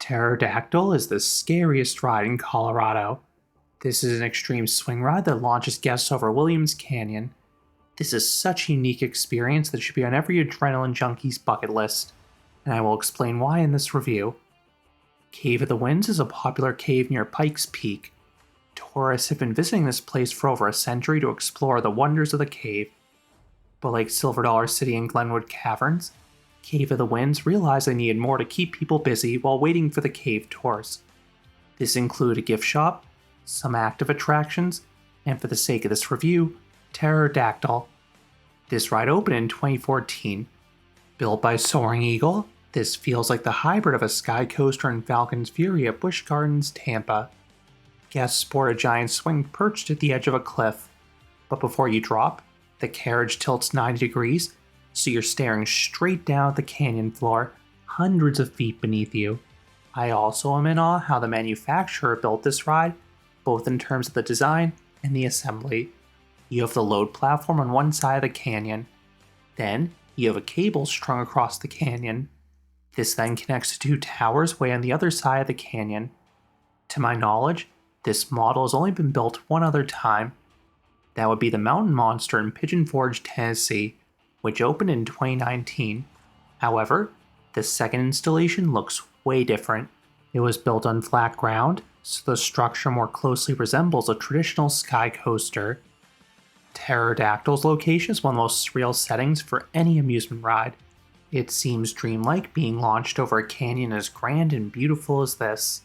Terror-Dactyl is the scariest ride in Colorado. This is an extreme swing ride that launches guests over Williams Canyon. This is such a unique experience that should be on every adrenaline junkie's bucket list, and I will explain why in this review. Cave of the Winds is a popular cave near Pikes Peak. Tourists have been visiting this place for over a century to explore the wonders of the cave. But like Silver Dollar City and Glenwood Caverns, Cave of the Winds realized they needed more to keep people busy while waiting for the cave tours. This included a gift shop, some active attractions, and for the sake of this review, Terror-Dactyl. This ride opened in 2014. Built by Soaring Eagle, this feels like the hybrid of a Sky Coaster and Falcon's Fury at Busch Gardens, Tampa. Guests sport a giant swing perched at the edge of a cliff, but before you drop, the carriage tilts 90 degrees, so you're staring straight down at the canyon floor, hundreds of feet beneath you. I also am in awe how the manufacturer built this ride, both in terms of the design and the assembly. You have the load platform on one side of the canyon. Then, you have a cable strung across the canyon. This then connects to two towers way on the other side of the canyon. To my knowledge, this model has only been built one other time. That would be the Mountain Monster in Pigeon Forge, Tennessee, which opened in 2019. However, the second installation looks way different. It was built on flat ground, so the structure more closely resembles a traditional sky coaster. Terror-Dactyl's location is one of the most surreal settings for any amusement ride. It seems dreamlike being launched over a canyon as grand and beautiful as this.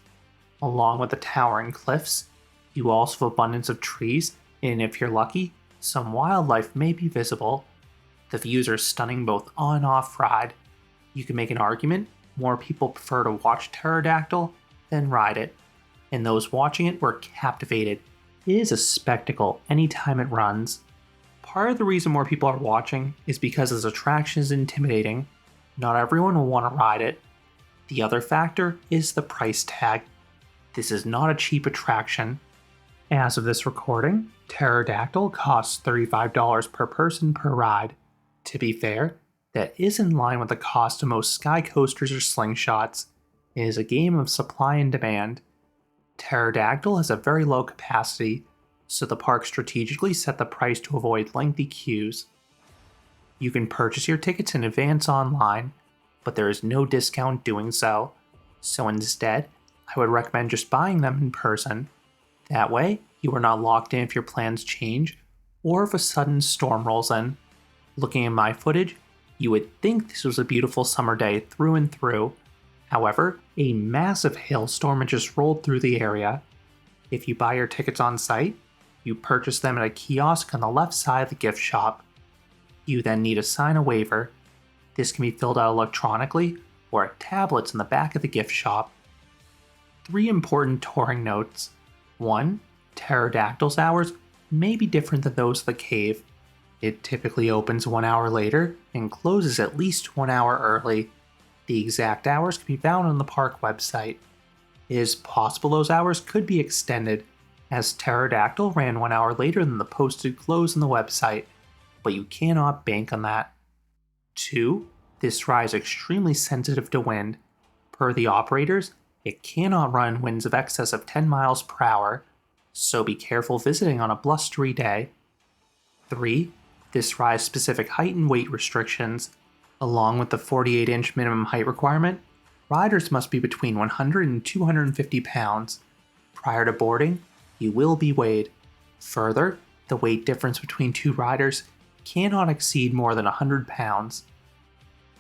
Along with the towering cliffs, you also have abundance of trees, and if you're lucky, some wildlife may be visible. The views are stunning both on and off ride. You can make an argument more people prefer to watch Terror-Dactyl than ride it, and those watching it were captivated. It is a spectacle anytime it runs. Part of the reason more people are watching is because this attraction is intimidating. Not everyone will want to ride it. The other factor is the price tag. This is not a cheap attraction. As of this recording, Terror-Dactyl costs $35 per person per ride. To be fair, that is in line with the cost of most sky coasters or slingshots. It is a game of supply and demand. Terror-Dactyl has a very low capacity, so the park strategically set the price to avoid lengthy queues. You can purchase your tickets in advance online, but there is no discount doing so, so instead, I would recommend just buying them in person. That way, you are not locked in if your plans change, or if a sudden storm rolls in. Looking at my footage, you would think this was a beautiful summer day through and through. However, a massive hailstorm had just rolled through the area. If you buy your tickets on site, you purchase them at a kiosk on the left side of the gift shop. You then need to sign a waiver. This can be filled out electronically or at tablets in the back of the gift shop. 3 important touring notes. 1. Terror-Dactyl's hours may be different than those of the cave. It typically opens 1 hour later and closes at least 1 hour early. The exact hours can be found on the park website. It is possible those hours could be extended, as Terror-Dactyl ran 1 hour later than the posted close on the website, but you cannot bank on that. 2. This ride is extremely sensitive to wind. Per the operators, it cannot run winds of excess of 10 miles per hour, so be careful visiting on a blustery day. 3. This ride has specific height and weight restrictions. Along with the 48-inch minimum height requirement, riders must be between 100 and 250 pounds. Prior to boarding, you will be weighed. Further, the weight difference between two riders cannot exceed more than 100 pounds.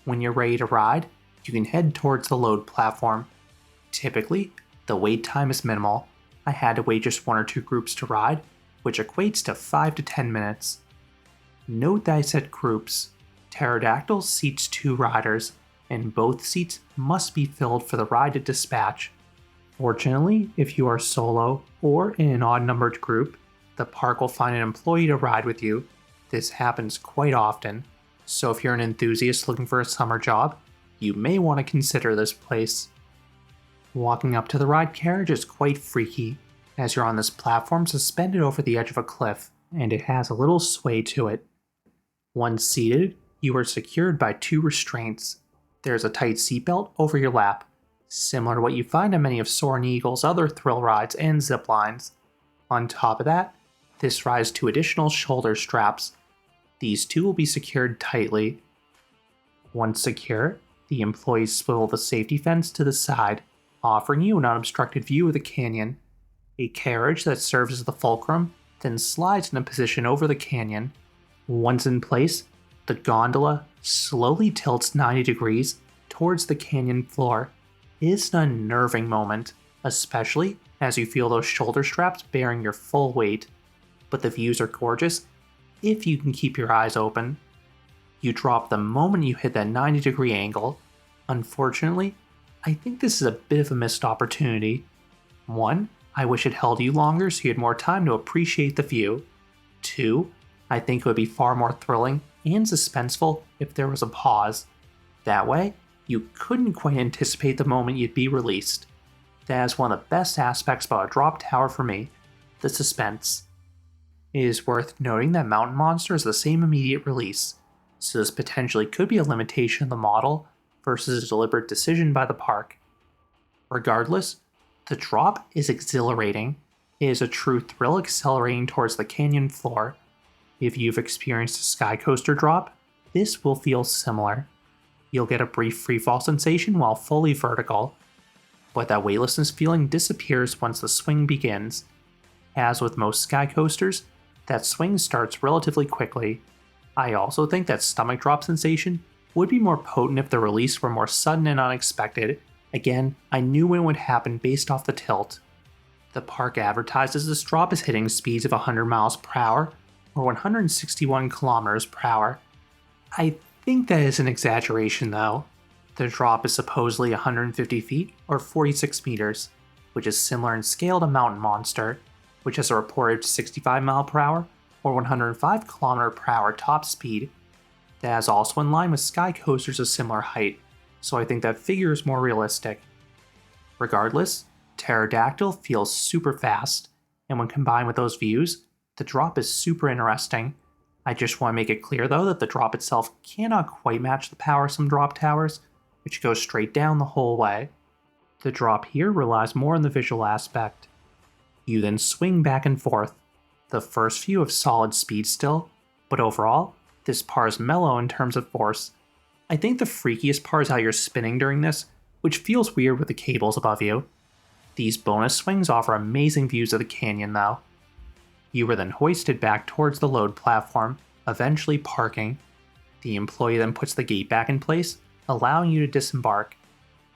When you're ready to ride, you can head towards the load platform. Typically, the wait time is minimal. I had to wait just 1 or 2 groups to ride, which equates to 5 to 10 minutes. Note that I said groups. Terror-Dactyl seats 2 riders, and both seats must be filled for the ride to dispatch. Fortunately, if you are solo or in an odd-numbered group, the park will find an employee to ride with you. This happens quite often, so if you're an enthusiast looking for a summer job, you may want to consider this place. Walking up to the ride carriage is quite freaky, as you're on this platform suspended over the edge of a cliff, and it has a little sway to it. Once seated, you are secured by 2 restraints. There's a tight seatbelt over your lap. similar to what you find on many of Soaring Eagle's other thrill rides and zip lines. On top of that, this ride has 2 additional shoulder straps. These 2 will be secured tightly. Once secure, the employees swivel the safety fence to the side, offering you an unobstructed view of the canyon. A carriage that serves as the fulcrum then slides in a position over the canyon. Once in place, the gondola slowly tilts 90 degrees towards the canyon floor. It's an unnerving moment, especially as you feel those shoulder straps bearing your full weight. But the views are gorgeous if you can keep your eyes open. You drop the moment you hit that 90-degree angle. Unfortunately, I think this is a bit of a missed opportunity. 1, I wish it held you longer so you had more time to appreciate the view. 2, I think it would be far more thrilling and suspenseful if there was a pause. That way, you couldn't quite anticipate the moment you'd be released. That is one of the best aspects about a drop tower for me, the suspense. It is worth noting that Mountain Monster is the same immediate release, so this potentially could be a limitation of the model versus a deliberate decision by the park. Regardless, the drop is exhilarating. It is a true thrill accelerating towards the canyon floor. If you've experienced a sky coaster drop, this will feel similar. You'll get a brief freefall sensation while fully vertical, but that weightlessness feeling disappears once the swing begins. As with most sky coasters, that swing starts relatively quickly. I also think that stomach drop sensation would be more potent if the release were more sudden and unexpected. Again, I knew when it would happen based off the tilt. The park advertises this drop as hitting speeds of 100 miles per hour or 161 kilometers per hour. I think that is an exaggeration though. The drop is supposedly 150 feet or 46 meters, which is similar in scale to Mountain Monster, which has a reported 65 mile per hour or 105 km per hour top speed. That is also in line with sky coasters of similar height, so I think that figure is more realistic. Regardless, Terror-Dactyl feels super fast, and when combined with those views, the drop is super interesting. I just want to make it clear though that the drop itself cannot quite match the power of some drop towers, which go straight down the whole way. The drop here relies more on the visual aspect. You then swing back and forth. The first few have solid speed still, but overall, this part is mellow in terms of force. I think the freakiest part is how you're spinning during this, which feels weird with the cables above you. These bonus swings offer amazing views of the canyon though. You are then hoisted back towards the load platform, eventually parking. The employee then puts the gate back in place, allowing you to disembark.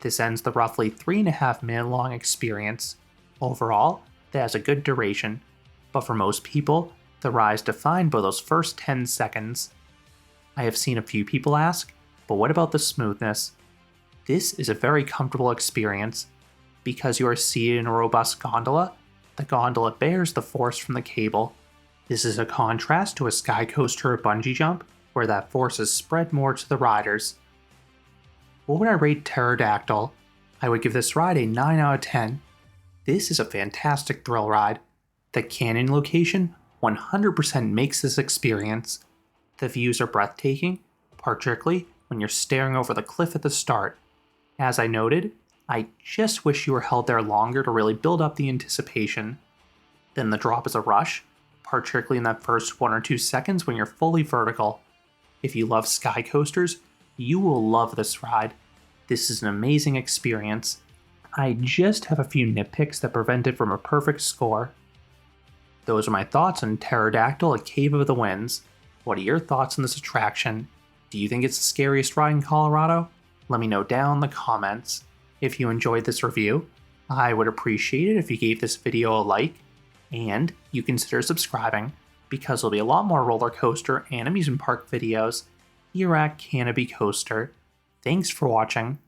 This ends the roughly 3.5 minute long experience. Overall, that has a good duration, but for most people, the ride is defined by those first 10 seconds. I have seen a few people ask, but what about the smoothness? This is a very comfortable experience. Because you are seated in a robust gondola, the gondola bears the force from the cable. This is a contrast to a sky coaster or bungee jump, where that force is spread more to the riders. What would I rate Terror-Dactyl? I would give this ride a 9 out of 10. This is a fantastic thrill ride. The canyon location 100% makes this experience. The views are breathtaking, particularly when you're staring over the cliff at the start. As I noted, I just wish you were held there longer to really build up the anticipation. Then the drop is a rush, particularly in that first 1 or 2 seconds when you're fully vertical. If you love sky coasters, you will love this ride. This is an amazing experience. I just have a few nitpicks that prevent it from a perfect score. Those are my thoughts on Pterodactyl at Cave of the Winds. What are your thoughts on this attraction? Do you think it's the scariest ride in Colorado? Let me know down in the comments. If you enjoyed this review, I would appreciate it if you gave this video a like, and you consider subscribing, because there'll be a lot more roller coaster and amusement park videos here at Canopy Coaster. Thanks for watching.